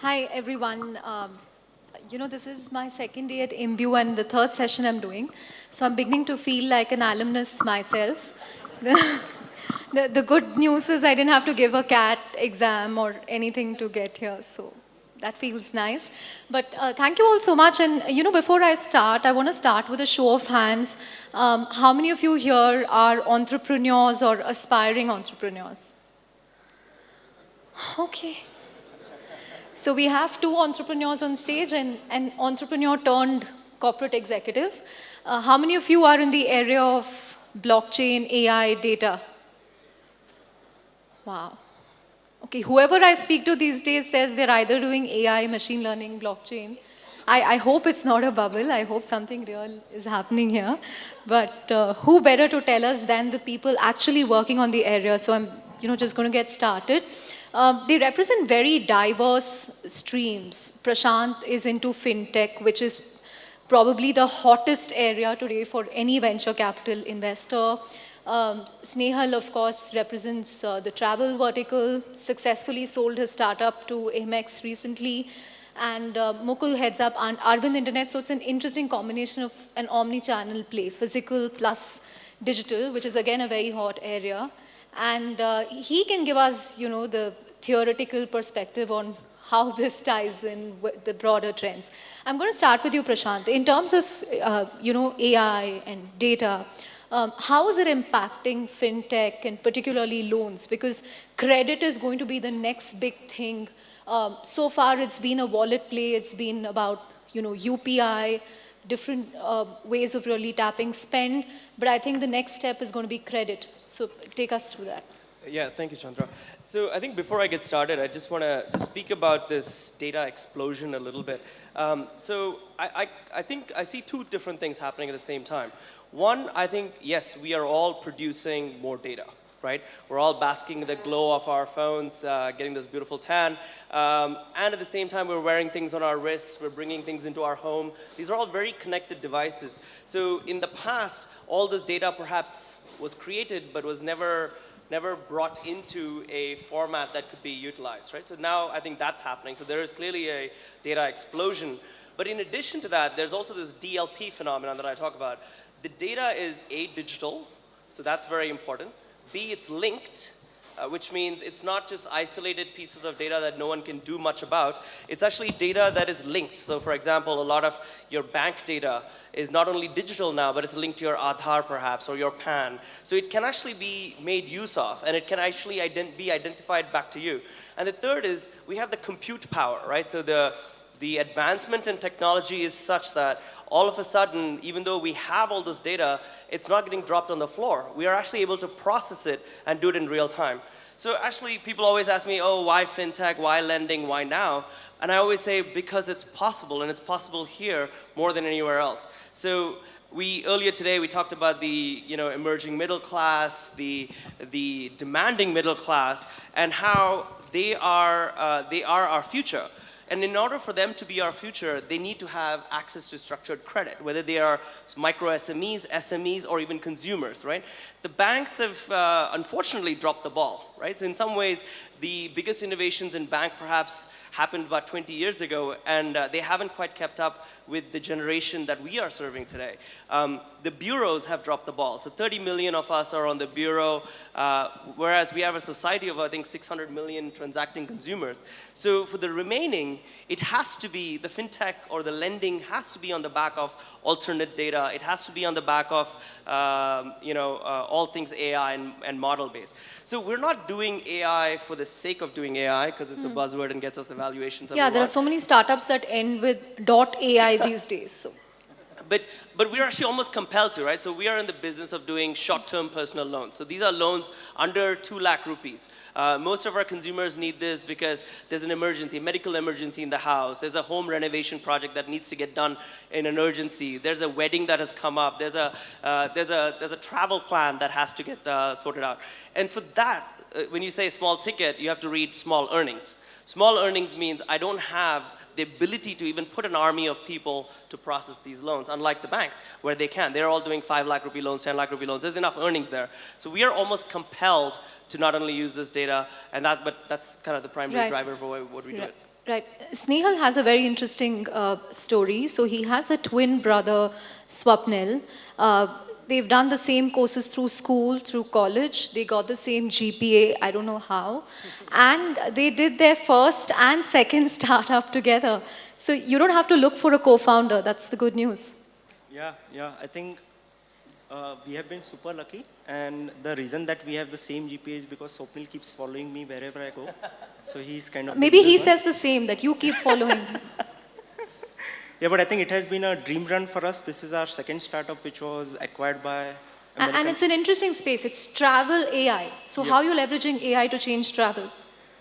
Hi, everyone. This is my second day at IIMBue and the third session I'm doing. So I'm beginning to feel like an alumnus myself. The good news is I didn't have to give a CAT exam or anything to get here. So that feels nice. But thank you all so much. And, before I start, I want to start with a show of hands. How many of you here are entrepreneurs or aspiring entrepreneurs? Okay. So we have two entrepreneurs on stage and an entrepreneur turned corporate executive. How many of you are in the area of blockchain, AI, data? Wow. Okay, whoever I speak to these days says they're either doing AI, machine learning, blockchain. I hope it's not a bubble. I hope something real is happening here. But who better to tell us than the people actually working on the area? So I'm, just going to get started. They represent very diverse streams. Prashanth is into fintech, which is probably the hottest area today for any venture capital investor. Snehal, of course, represents the travel vertical, successfully sold his startup to Amex recently. And Mukull heads up Arvind Internet. So it's an interesting combination of an omni-channel play, physical plus digital, which is again a very hot area. And he can give us, the theoretical perspective on how this ties in with the broader trends. I'm going to start with you, Prashanth. In terms of, AI and data, how is it impacting fintech and particularly loans? Because credit is going to be the next big thing. So far, it's been a wallet play. It's been about, UPI, different ways of really tapping spend. But I think the next step is going to be credit. So take us through that. Yeah, thank you, Chandra. So I think before I get started, I just want to speak about this data explosion a little bit. So I think I see two different things happening at the same time. One, I think, yes, we are all producing more data, right? We're all basking in the glow of our phones, getting this beautiful tan. And at the same time, we're wearing things on our wrists. We're bringing things into our home. These are all very connected devices. So in the past, all this data perhaps was created, but was never brought into a format that could be utilized, right? So now I think that's happening. So there is clearly a data explosion. But in addition to that, there's also this DLP phenomenon that I talk about. The data is A, digital, so that's very important. B, it's linked, which means it's not just isolated pieces of data that no one can do much about. It's actually data that is linked. So for example, a lot of your bank data is not only digital now, but it's linked to your Aadhaar perhaps, or your PAN. So it can actually be made use of, and it can actually be identified back to you. And the third is we have the compute power, right? So the advancement in technology is such that all of a sudden, even though we have all this data, it's not getting dropped on the floor. We are actually able to process it and do it in real time. So actually, people always ask me, oh, why fintech, why lending, why now? And I always say, because it's possible, and it's possible here more than anywhere else. So earlier today, we talked about the emerging middle class, the demanding middle class, and how they are our future. And in order for them to be our future, they need to have access to structured credit, whether they are micro SMEs, SMEs, or even consumers, right? The banks have unfortunately dropped the ball, right? So in some ways, the biggest innovations in bank perhaps happened about 20 years ago, and they haven't quite kept up with the generation that we are serving today. The bureaus have dropped the ball. So 30 million of us are on the bureau, whereas we have a society of, I think, 600 million transacting consumers. So for the remaining, it has to be, the fintech or the lending has to be on the back of alternate data. It has to be on the back of, all things AI and model-based. So we're not doing AI for the sake of doing AI, because it's a buzzword and gets us the valuations. Yeah, there are so many startups that end with .ai these days. So. But we're actually almost compelled to, right? So we are in the business of doing short-term personal loans. So these are loans under 2 lakh rupees. Most of our consumers need this because there's an emergency, medical emergency in the house. There's a home renovation project that needs to get done in an urgency. There's a wedding that has come up. There's a travel plan that has to get sorted out. And for that, when you say small ticket, you have to read small earnings. Small earnings means I don't have the ability to even put an army of people to process these loans, unlike the banks, where they can. They're all doing 5 lakh rupee loans, 10 lakh rupee loans. There's enough earnings there. So we are almost compelled to not only use this data, but that's kind of the primary driver for what we do it. Right. Snehal has a very interesting story. So he has a twin brother, Swapnil. They've done the same courses through school, through college. They got the same GPA, I don't know how. And they did their first and second startup together. So you don't have to look for a co-founder. That's the good news. Yeah. I think we have been super lucky, and the reason that we have the same GPA is because Swapnil keeps following me wherever I go. So he's kind of the Maybe middle he one. says the same, that you keep following. Yeah, but I think it has been a dream run for us. This is our second startup, which was acquired by American. And it's an interesting space. It's travel AI. So Yep. how are you leveraging AI to change travel?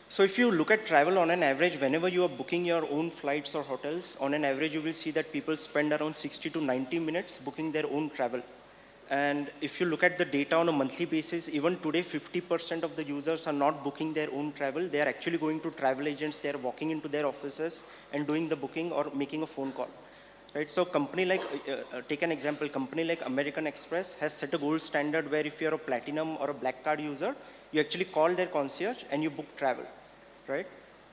So if you look at travel on an average, whenever you are booking your own flights or hotels, on an average you will see that people spend around 60 to 90 minutes booking their own travel. And if you look at the data on a monthly basis, even today 50% of the users are not booking their own travel. They are actually going to travel agents. They are walking into their offices and doing the booking or making a phone call. Right? So company like, take an example, company like American Express has set a gold standard where if you're a platinum or a black card user, you actually call their concierge and you book travel, right?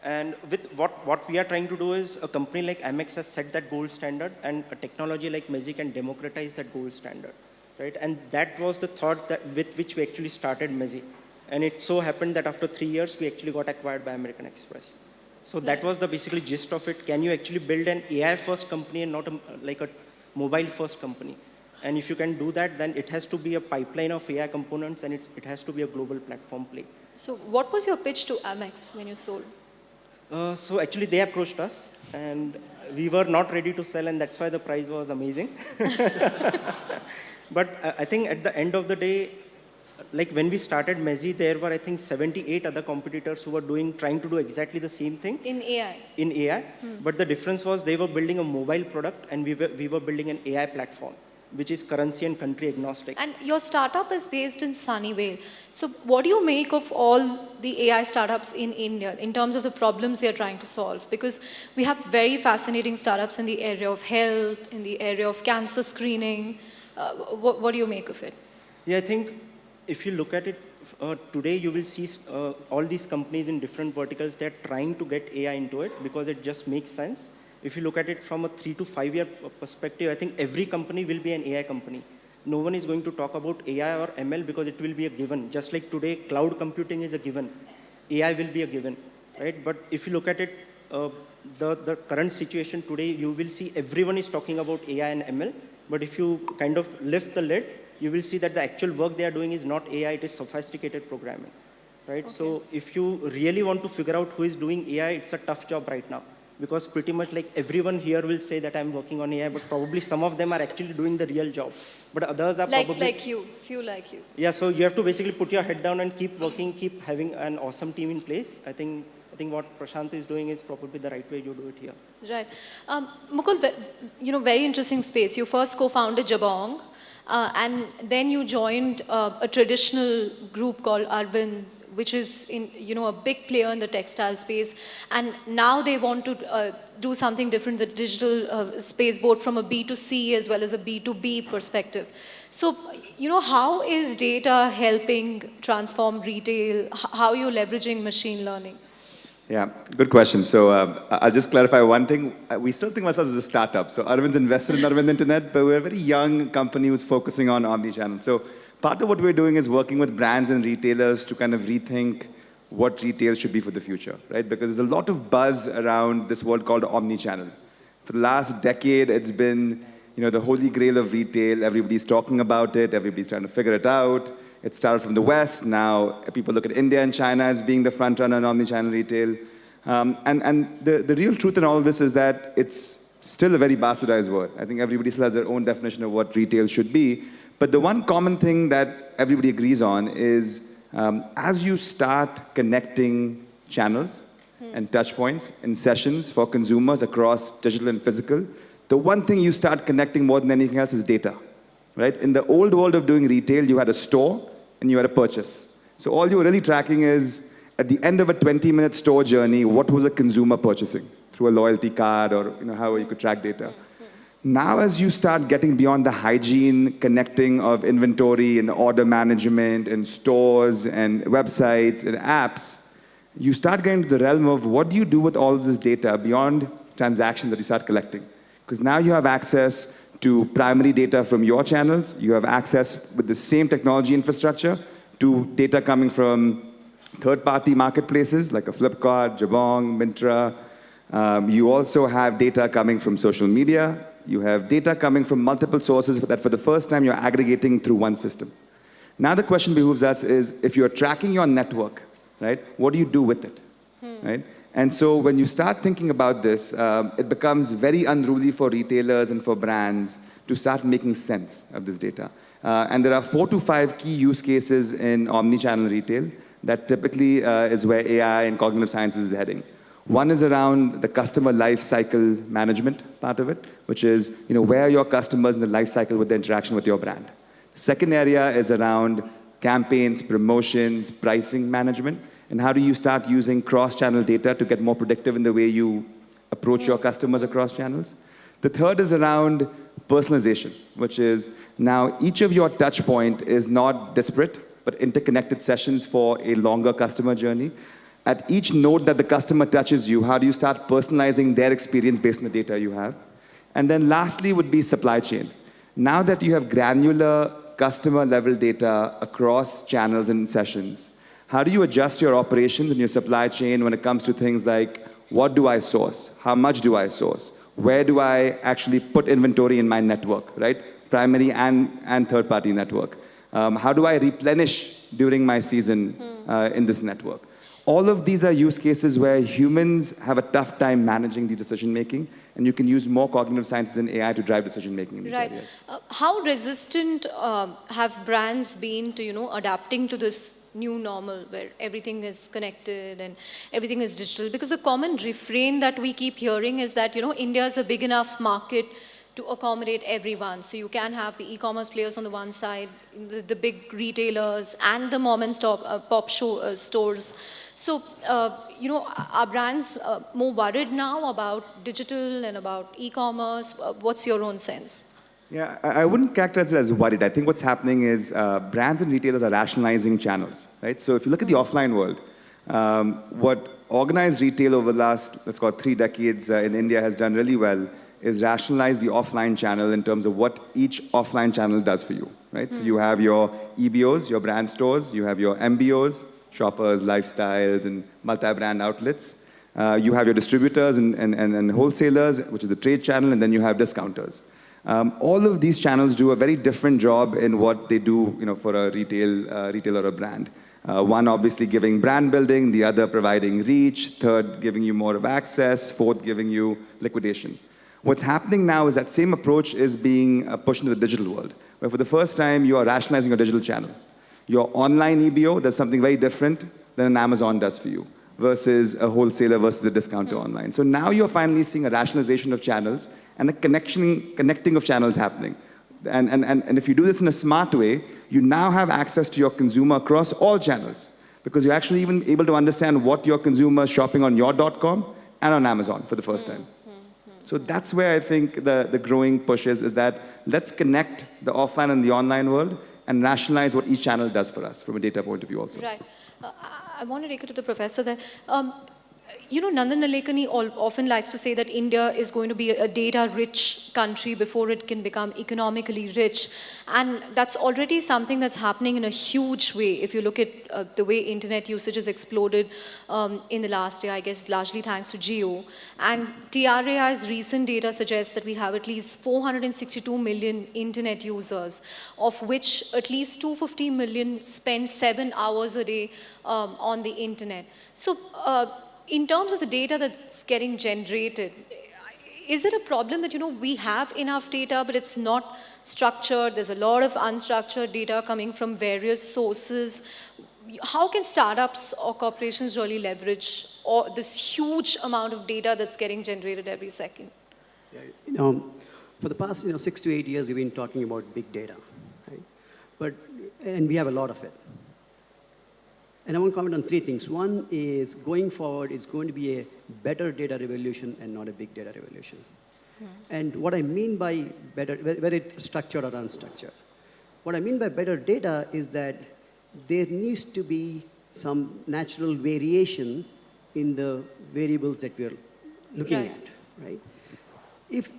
And with what we are trying to do is a company like Amex has set that gold standard, and a technology like Mezi can democratize that gold standard, right? And that was the thought that with which we actually started Mezi. And it so happened that after 3 years, we actually got acquired by American Express. So that was the basically gist of it. Can you actually build an AI first company and not like a mobile first company? And if you can do that, then it has to be a pipeline of AI components, and it has to be a global platform play. So what was your pitch to Amex when you sold? So actually they approached us, and we were not ready to sell, and that's why the price was amazing. But I think at the end of the day, like when we started Mezi, there were I think 78 other competitors who were trying to do exactly the same thing. In AI? In AI. But the difference was they were building a mobile product, and we were building an AI platform, which is currency and country agnostic. And your startup is based in Sunnyvale. So what do you make of all the AI startups in India in terms of the problems they are trying to solve? Because we have very fascinating startups in the area of health, in the area of cancer screening. What do you make of it? Yeah, I think if you look at it today, you will see all these companies in different verticals, they're trying to get AI into it because it just makes sense. If you look at it from a 3 to 5 year perspective, I think every company will be an AI company. No one is going to talk about AI or ML because it will be a given. Just like today, cloud computing is a given. AI will be a given, right? But if you look at it, the current situation today, you will see everyone is talking about AI and ML. But if you kind of lift the lid, you will see that the actual work they are doing is not AI, it is sophisticated programming, right? Okay. So if you really want to figure out who is doing AI, it's a tough job right now. Because pretty much like everyone here will say that I'm working on AI, but probably some of them are actually doing the real job. But others are probably... Like you, few like you. Yeah, so you have to basically put your head down and keep working, keep having an awesome team in place. I think what Prashanth is doing is probably the right way you do it here. Right. Mukull, very interesting space. You first co-founded Jabong, and then you joined a traditional group called Arvind, which is a big player in the textile space, and now they want to do something different, the digital space, both from a B2C as well as a B2B perspective. So, how is data helping transform retail? How are you leveraging machine learning? Yeah, good question. So I'll just clarify one thing. We still think of ourselves as a startup. So Arvind's invested in Arvind Internet, but we're a very young company who's focusing on omnichannel. So part of what we're doing is working with brands and retailers to kind of rethink what retail should be for the future, right? Because there's a lot of buzz around this world called omnichannel. For the last decade, it's been the holy grail of retail. Everybody's talking about it. Everybody's trying to figure it out. It started from the West. Now people look at India and China as being the front runner in omnichannel retail. And the real truth in all of this is that it's still a very bastardized word. I think everybody still has their own definition of what retail should be. But the one common thing that everybody agrees on is as you start connecting channels and touch points and sessions for consumers across digital and physical, the one thing you start connecting more than anything else is data. Right? In the old world of doing retail, you had a store and you had a purchase. So all you were really tracking is, at the end of a 20-minute store journey, what was a consumer purchasing through a loyalty card or however you could track data. Now as you start getting beyond the hygiene, connecting of inventory and order management and stores and websites and apps, you start getting to the realm of what do you do with all of this data beyond transactions that you start collecting? Because now you have access to primary data from your channels. You have access with the same technology infrastructure to data coming from third-party marketplaces like a Flipkart, Jabong, Myntra. You also have data coming from social media. You have data coming from multiple sources that for the first time you're aggregating through one system. Now the question behooves us is, if you're tracking your network, right, what do you do with it, right? And so when you start thinking about this, it becomes very unruly for retailers and for brands to start making sense of this data. And there are 4 to 5 key use cases in omni-channel retail that typically is where AI and cognitive sciences is heading. One is around the customer life cycle management part of it, which is, where are your customers in the life cycle with the interaction with your brand. The second area is around campaigns, promotions, pricing management, and how do you start using cross-channel data to get more predictive in the way you approach your customers across channels. The third is around personalization, which is now each of your touch point is not disparate, but interconnected sessions for a longer customer journey. At each node that the customer touches you, how do you start personalizing their experience based on the data you have? And then lastly would be supply chain. Now that you have granular customer level data across channels and sessions, how do you adjust your operations and your supply chain when it comes to things like, what do I source? How much do I source? Where do I actually put inventory in my network, right? Primary and third-party network. How do I replenish during my season in this network? All of these are use cases where humans have a tough time managing the decision-making, and you can use more cognitive sciences and AI to drive decision-making in these areas. How resistant have brands been to, adapting to this new normal where everything is connected and everything is digital? Because the common refrain that we keep hearing is that, India is a big enough market to accommodate everyone. So you can have the e-commerce players on the one side, the big retailers, and the mom and pop stores. So, are brands more worried now about digital and about e-commerce? What's your own sense? Yeah, I wouldn't characterize it as worried. I think what's happening is brands and retailers are rationalizing channels, right? So if you look at the offline world, what organized retail over the last, let's call it 3 decades in India has done really well is rationalize the offline channel in terms of what each offline channel does for you, right? So you have your EBOs, your brand stores, you have your MBOs, shoppers, lifestyles, and multi-brand outlets. You have your distributors and wholesalers, which is the trade channel, and then you have discounters. All of these channels do a very different job in what they do, for a retailer or a brand. One obviously giving brand building, the other providing reach, third giving you more of access, fourth giving you liquidation. What's happening now is that same approach is being pushed into the digital world, where for the first time you are rationalizing your digital channel. Your online EBO does something very different than an Amazon does for you, versus a wholesaler versus a discounter online. So now you're finally seeing a rationalization of channels and a connecting of channels happening. And if you do this in a smart way, you now have access to your consumer across all channels, because you're actually even able to understand what your consumer is shopping on your .com and on Amazon for the first time. So that's where I think the growing push is that let's connect the offline and the online world and rationalize what each channel does for us from a data point of view also. Right. I want to take it to the professor there. Nandan Nilekani often likes to say that India is going to be a data-rich country before it can become economically rich. And that's already something that's happening in a huge way. If you look at the way internet usage has exploded in the last year, I guess largely thanks to Geo. And TRAI's recent data suggests that we have at least 462 million internet users, of which at least 250 million spend 7 hours a day on the internet. So, in terms of the data that's getting generated, is it a problem that, we have enough data, but it's not structured? There's a lot of unstructured data coming from various sources. How can startups or corporations really leverage this huge amount of data that's getting generated every second? Yeah, for the past 6 to 8 years, we've been talking about big data, right? And we have a lot of it. And I want to comment on 3 things. One is, going forward, it's going to be a better data revolution and not a big data revolution. And what I mean by better, whether it's structured or unstructured, what I mean by better data is that there needs to be some natural variation in the variables that we're looking Right. at, right? If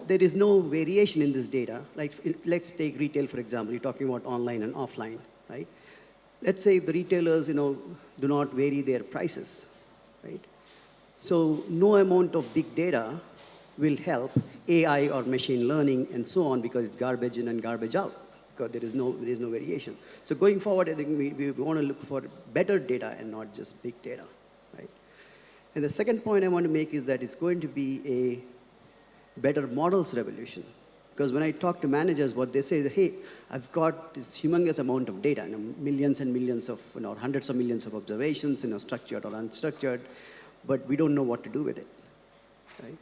there is no variation in this data, like let's take retail, for example, you're talking about online and offline, right? Let's say the retailers, do not vary their prices, right? So no amount of big data will help AI or machine learning and so on because it's garbage in and garbage out because there is no variation. So going forward, I think we want to look for better data and not just big data, right? And the second point I want to make is that it's going to be a better models revolution. Because when I talk to managers, what they say is, hey, I've got this humongous amount of data, millions and millions of, hundreds of millions of observations, structured or unstructured, but we don't know what to do with it, right?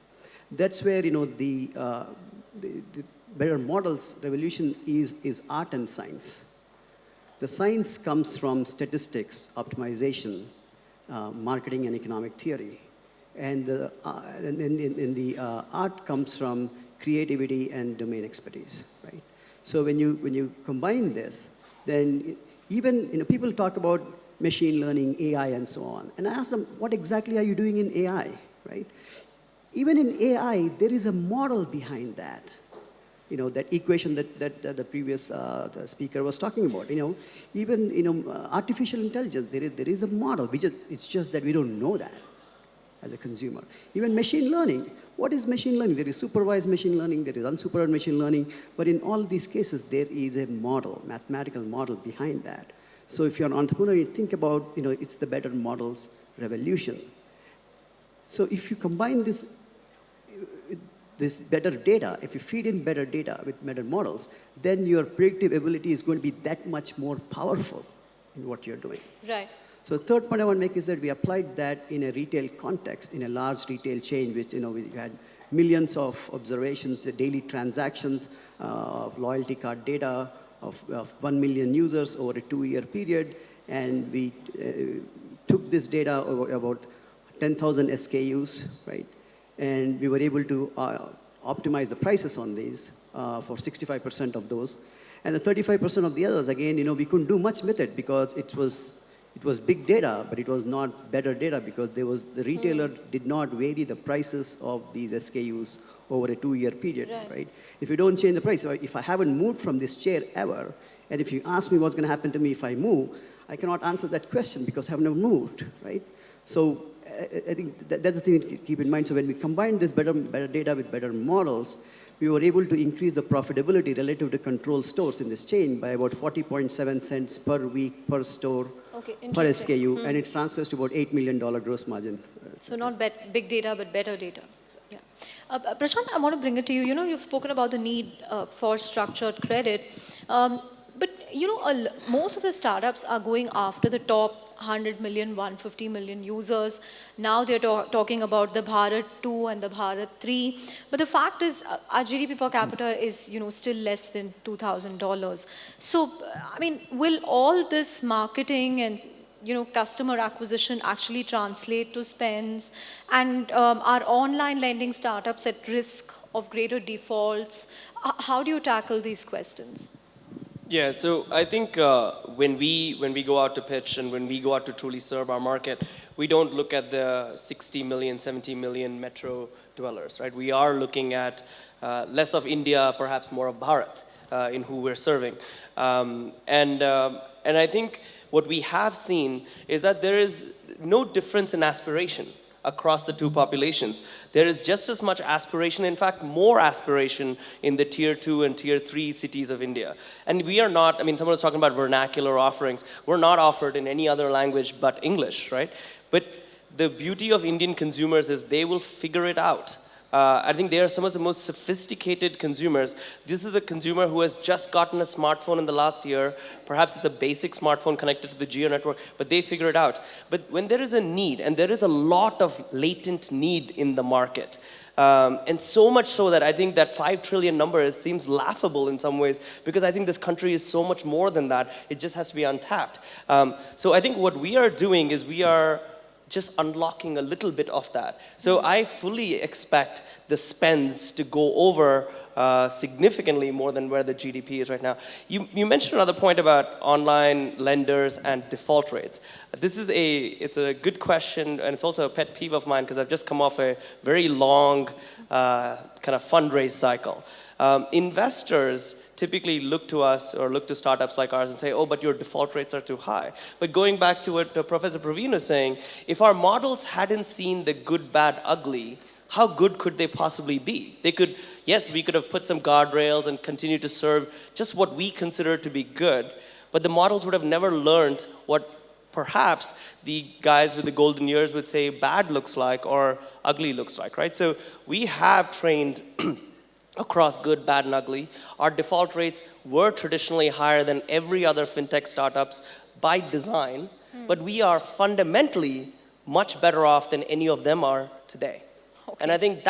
That's where, the better models revolution is art and science. The science comes from statistics, optimization, marketing and economic theory. And the art comes from creativity and domain expertise, right? So when you combine this, then even people talk about machine learning, AI, and so on. And I ask them, what exactly are you doing in AI, right? Even in AI, there is a model behind that. That equation that the previous the speaker was talking about. Even artificial intelligence, there is a model. It's just that we don't know that as a consumer. Even machine learning. What is machine learning? There is supervised machine learning, there is unsupervised machine learning, but in all these cases, there is a model, mathematical model behind that. So if you're an entrepreneur, you think about, it's the better models revolution. So if you combine this better data, if you feed in better data with better models, then your predictive ability is going to be that much more powerful in what you're doing. Right. So the third point I want to make is that we applied that in a retail context, in a large retail chain, which we had millions of observations, daily transactions, of loyalty card data, of 1 million users over a 2-year period, and we took this data over about 10,000 SKUs, right? And we were able to optimize the prices on these for 65% of those. And the 35% of the others, again, we couldn't do much with it because it was big data, but it was not better data because the retailer did not vary the prices of these SKUs over a 2-year period, right? If you don't change the price, if I haven't moved from this chair ever, and if you ask me what's going to happen to me if I move, I cannot answer that question because I've never moved, right? So I think that's the thing to keep in mind. So when we combined this better data with better models, we were able to increase the profitability relative to control stores in this chain by about 40.7 cents per week per store per SKU, and it translates to about $8 million gross margin. So not big data, but better data. So, yeah. Prashanth, I want to bring it to you. You've spoken about the need for structured credit. But, most of the startups are going after the top 100 million, 150 million users. Now they're talking about the Bharat 2 and the Bharat 3. But the fact is, our GDP per capita is, still less than $2,000. So, will all this marketing and customer acquisition actually translate to spends? And are online lending startups at risk of greater defaults? How do you tackle these questions? Yeah, so I think when we go out to pitch and when we go out to truly serve our market, we don't look at the 60 million, 70 million metro dwellers, right? We are looking at less of India, perhaps more of Bharat in who we're serving. And I think what we have seen is that there is no difference in aspiration across the two populations. There is just as much aspiration, in fact, more aspiration in the tier 2 and tier 3 cities of India. And we are not, someone was talking about vernacular offerings. We're not offered in any other language but English, right? But the beauty of Indian consumers is they will figure it out. I think they are some of the most sophisticated consumers. This is a consumer who has just gotten a smartphone in the last year. Perhaps it's a basic smartphone connected to the Geo network, but they figure it out. But when there is a need, and there is a lot of latent need in the market, and so much so that I think that 5 trillion number seems laughable in some ways, because I think this country is so much more than that. It just has to be untapped. So I think what we are doing is we are just unlocking a little bit of that. So I fully expect the spends to go over significantly more than where the GDP is right now. You mentioned another point about online lenders and default rates. It's a good question, and it's also a pet peeve of mine because I've just come off a very long kind of fundraise cycle. Investors typically look to us or look to startups like ours and say, oh, but your default rates are too high. But going back to what Professor Praveen was saying, if our models hadn't seen the good, bad, ugly, how good could they possibly be? They could, yes, we could have put some guardrails and continue to serve just what we consider to be good, but the models would have never learned what perhaps the guys with the golden years would say bad looks like or ugly looks like, right? So we have trained across good, bad, and ugly. Our default rates were traditionally higher than every other fintech startups by design, but we are fundamentally much better off than any of them are today. Okay. And I think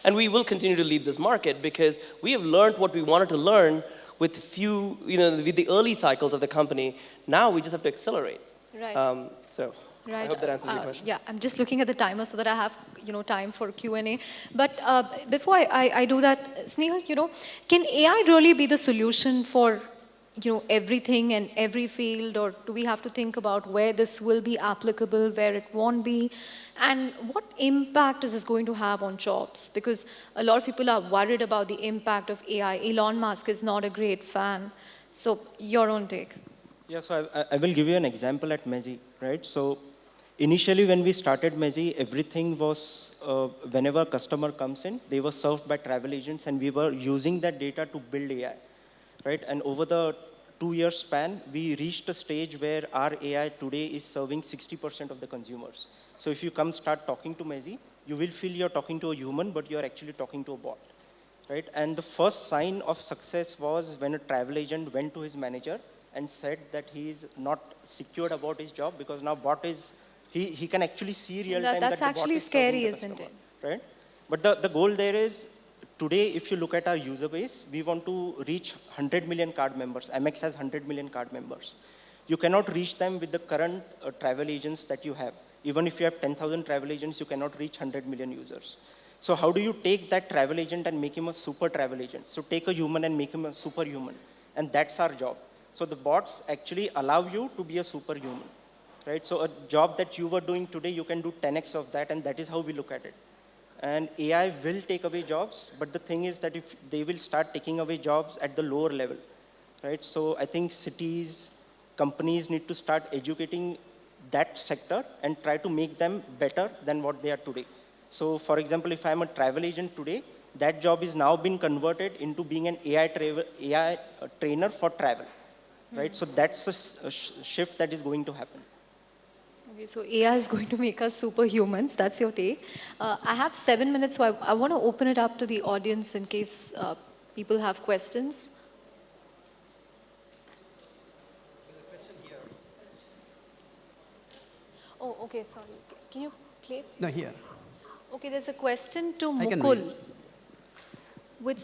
and we will continue to lead this market because we have learned what we wanted to learn with with the early cycles of the company. Now we just have to accelerate. Right. I hope that answers your question. Yeah, I'm just looking at the timer so that I have, time for Q&A. But before I do that, Snehal, can AI really be the solution for, everything and every field, or do we have to think about where this will be applicable, where it won't be, and what impact is this going to have on jobs? Because a lot of people are worried about the impact of AI. Elon Musk is not a great fan. So your own take. Yeah, so I will give you an example at Mezi, right? So initially when we started Mezi, everything was, whenever a customer comes in, they were served by travel agents and we were using that data to build AI, right? And over the 2-year span, we reached a stage where our AI today is serving 60% of the consumers. So if you come start talking to Mezi, you will feel you're talking to a human, but you're actually talking to a bot, right? And the first sign of success was when a travel agent went to his manager and said that he is not secured about his job because now bot is, he can actually see real time That's that actually scary, isn't it? Right? But the goal there is, today if you look at our user base, we want to reach 100 million card members. MX has 100 million card members. You cannot reach them with the current travel agents that you have. Even if you have 10,000 travel agents, you cannot reach 100 million users. So how do you take that travel agent and make him a super travel agent? So take a human and make him a superhuman. And that's our job. So the bots actually allow you to be a superhuman, right? So a job that you were doing today, you can do 10x of that, and that is how we look at it. And AI will take away jobs, but the thing is that if they will start taking away jobs at the lower level, right? So I think cities, companies need to start educating that sector and try to make them better than what they are today. So for example, if I'm a travel agent today, that job is now been converted into being an AI trainer for travel. Right? So that's a shift that is going to happen. Okay, so AI is going to make us superhumans. That's your take. I have 7 minutes, so I want to open it up to the audience in case people have questions. Oh, okay, sorry. Can you play it? No, here. Okay, there's a question to I can Mukull. read. With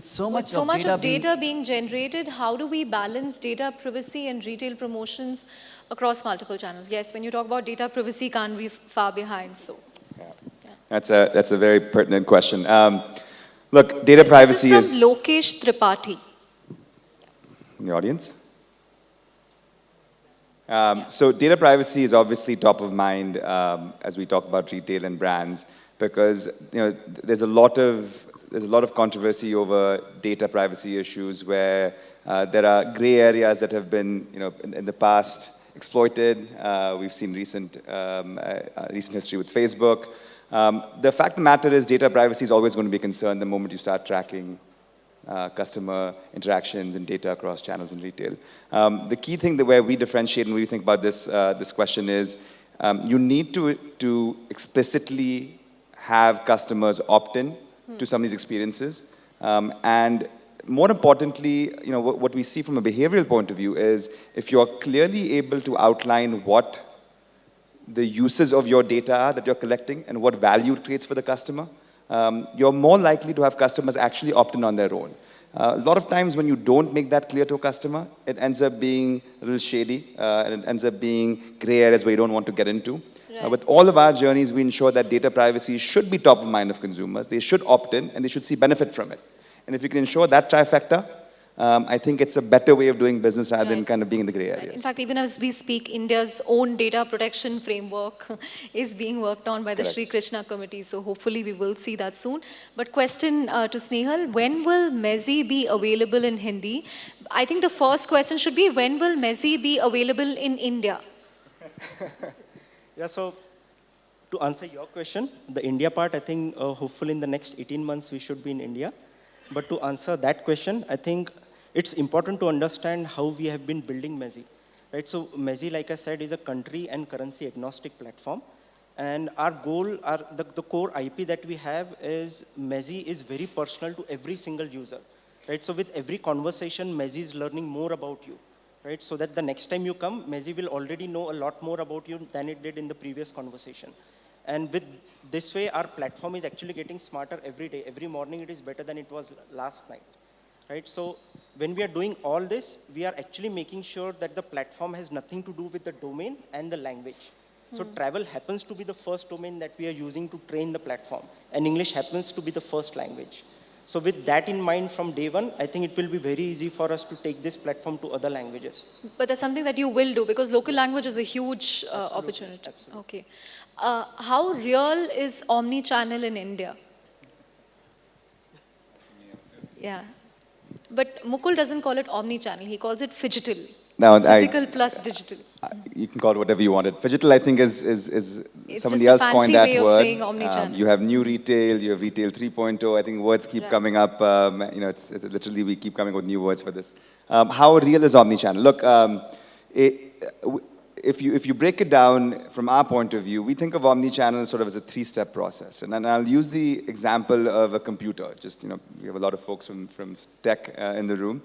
so much of data being generated, how do we balance data privacy and retail promotions across multiple channels? Yes, when you talk about data privacy, can't be far behind. So, yeah. That's a very pertinent question. Look, data privacy this is from Lokesh Tripathi. In the audience? So data privacy is obviously top of mind as we talk about retail and brands because there's a lot of controversy over data privacy issues where there are gray areas that have been in the past exploited. We've seen recent history with Facebook. The fact of the matter is data privacy is always going to be a concern the moment you start tracking customer interactions and data across channels in retail. The key thing where we differentiate and we think about this question is you need to explicitly have customers opt in to some of these experiences. And more importantly, what we see from a behavioral point of view is if you're clearly able to outline what the uses of your data are that you're collecting and what value it creates for the customer, you're more likely to have customers actually opt in on their own. A lot of times when you don't make that clear to a customer, it ends up being a little shady, and it ends up being gray areas where you don't want to get into. Right. With all of our journeys, we ensure that data privacy should be top of mind of consumers. They should opt in, and they should see benefit from it. And if you can ensure that trifecta, I think it's a better way of doing business rather than Right. kind of being in the gray Right. areas. In fact, even as we speak, India's own data protection framework is being worked on by the Correct. Sri Krishna committee. So hopefully we will see that soon. But question to Snehal, when will Mezi be available in Hindi? I think the first question should be, when will Mezi be available in India? Yeah, so to answer your question, the India part, I think hopefully in the next 18 months we should be in India. But to answer that question, I think it's important to understand how we have been building Mezi. Right? So Mezi, like I said, is a country and currency agnostic platform. And our goal, the core IP that we have is Mezi is very personal to every single user. Right? So with every conversation, Mezi is learning more about you. Right? So that the next time you come, Mezi will already know a lot more about you than it did in the previous conversation. And with this way, our platform is actually getting smarter every day. Every morning, it is better than it was last night. Right? So when we are doing all this, we are actually making sure that the platform has nothing to do with the domain and the language. So travel happens to be the first domain that we are using to train the platform. And English happens to be the first language. So with that in mind from day one, I think it will be very easy for us to take this platform to other languages. But that's something that you will do because local language is a huge opportunity. Absolutely. Okay. How real is omni-channel in India? Yeah. But Mukull doesn't call it omni-channel. He calls it phygital. Now, Physical plus digital. You can call it whatever you want it. Phygital, I think, is It's somebody just a else coined fancy that way of word. saying omnichannel. You have new retail, you have retail 3.0. I think words keep Right. coming up. It's literally we keep coming up with new words for this. How real is omnichannel? Look, if you break it down from our point of view, we think of omnichannel sort of as a three-step process. And I'll use the example of a computer. Just, we have a lot of folks from tech in the room.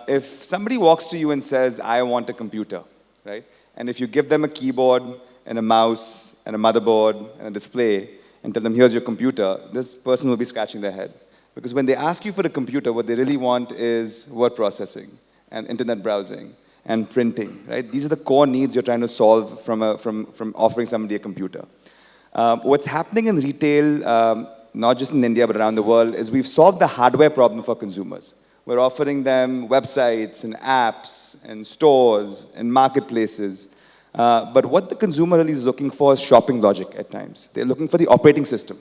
If somebody walks to you and says, I want a computer, right? And if you give them a keyboard and a mouse and a motherboard and a display and tell them, here's your computer, this person will be scratching their head. Because when they ask you for a computer, what they really want is word processing and internet browsing and printing, right? These are the core needs you're trying to solve from offering somebody a computer. What's happening in retail, not just in India, but around the world, is we've solved the hardware problem for consumers. We're offering them websites and apps and stores and marketplaces. But what the consumer really is looking for is shopping logic at times. They're looking for the operating system,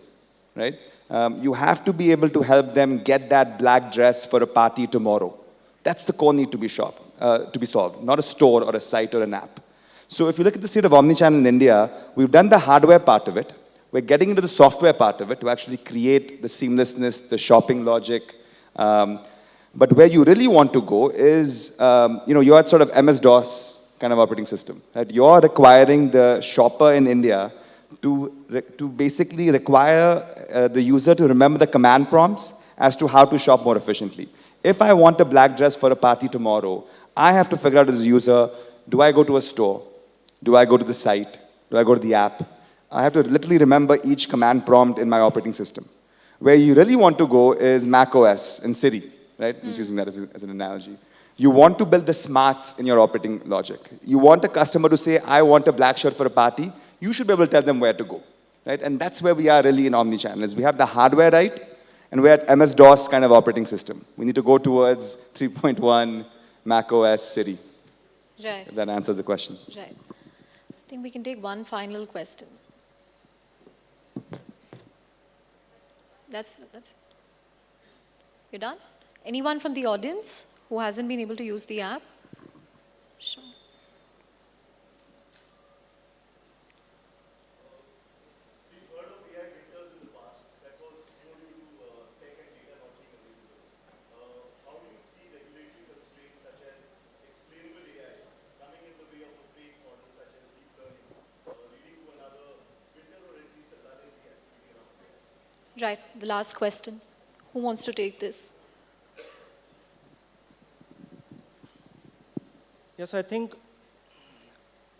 right? You have to be able to help them get that black dress for a party tomorrow. That's the core need to be solved, not a store or a site or an app. So if you look at the state of omnichannel in India, we've done the hardware part of it. We're getting into the software part of it to actually create the seamlessness, the shopping logic. But where you really want to go is, you're at sort of MS-DOS kind of operating system. Right? You're requiring the shopper in India to basically require the user to remember the command prompts as to how to shop more efficiently. If I want a black dress for a party tomorrow, I have to figure out as a user, do I go to a store? Do I go to the site? Do I go to the app? I have to literally remember each command prompt in my operating system. Where you really want to go is Mac OS and Siri. Right? I'm just using that as an analogy. You want to build the smarts in your operating logic. You want a customer to say, I want a black shirt for a party. You should be able to tell them where to go. Right? And that's where we are really in omnichannel. Is we have the hardware right, and we're at MS-DOS kind of operating system. We need to go towards 3.1, Mac OS, Siri. Right. If that answers the question. Right. I think we can take one final question. That's it. You're done? Anyone from the audience who hasn't been able to use the app? Sure. We've heard of AI winters in the past. That was more due to tech and data not being available. How do you see regulatory constraints such as explainable AI coming in the way of a fake model such as deep learning, leading to another winter or at least a lull in the activity around AI? Right, the last question. Who wants to take this? Yes, I think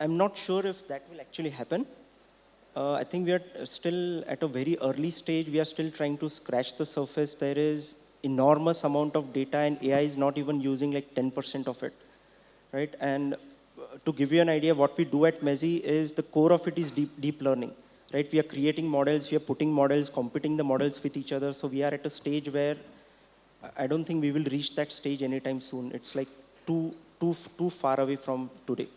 I'm not sure if that will actually happen. I think we are still at a very early stage. We are still trying to scratch the surface. There is enormous amount of data, and AI is not even using like 10% of it, right? And to give you an idea, what we do at Mezi is the core of it is deep learning, right? We are creating models, we are putting models, competing the models with each other. So we are at a stage where I don't think we will reach that stage anytime soon. It's like too far away from today.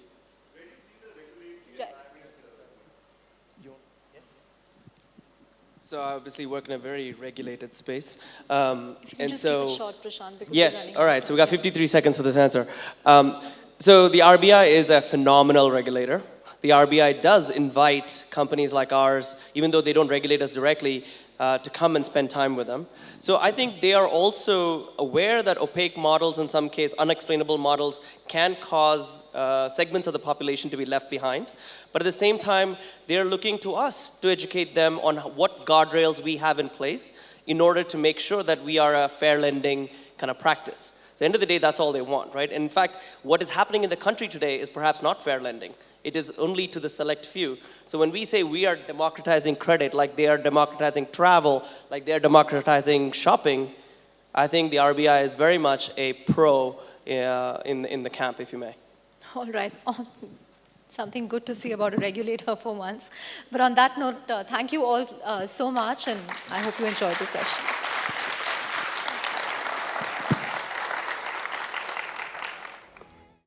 So I obviously work in a very regulated space. If you can just keep it short, Prashanth, because we're Yes, running all right, out so of we got time. 53 seconds for this answer. So the RBI is a phenomenal regulator. The RBI does invite companies like ours, even though they don't regulate us directly, to come and spend time with them. So I think they are also aware that opaque models, in some case unexplainable models, can cause segments of the population to be left behind. But at the same time, they're looking to us to educate them on what guardrails we have in place in order to make sure that we are a fair lending kind of practice. So at the end of the day, that's all they want, right? And in fact, what is happening in the country today is perhaps not fair lending. It is only to the select few. So when we say we are democratizing credit, like they are democratizing travel, like they are democratizing shopping, I think the RBI is very much a pro in the camp, if you may. All right. Something good to see about a regulator for once. But on that note, thank you all so much, and I hope you enjoyed the session.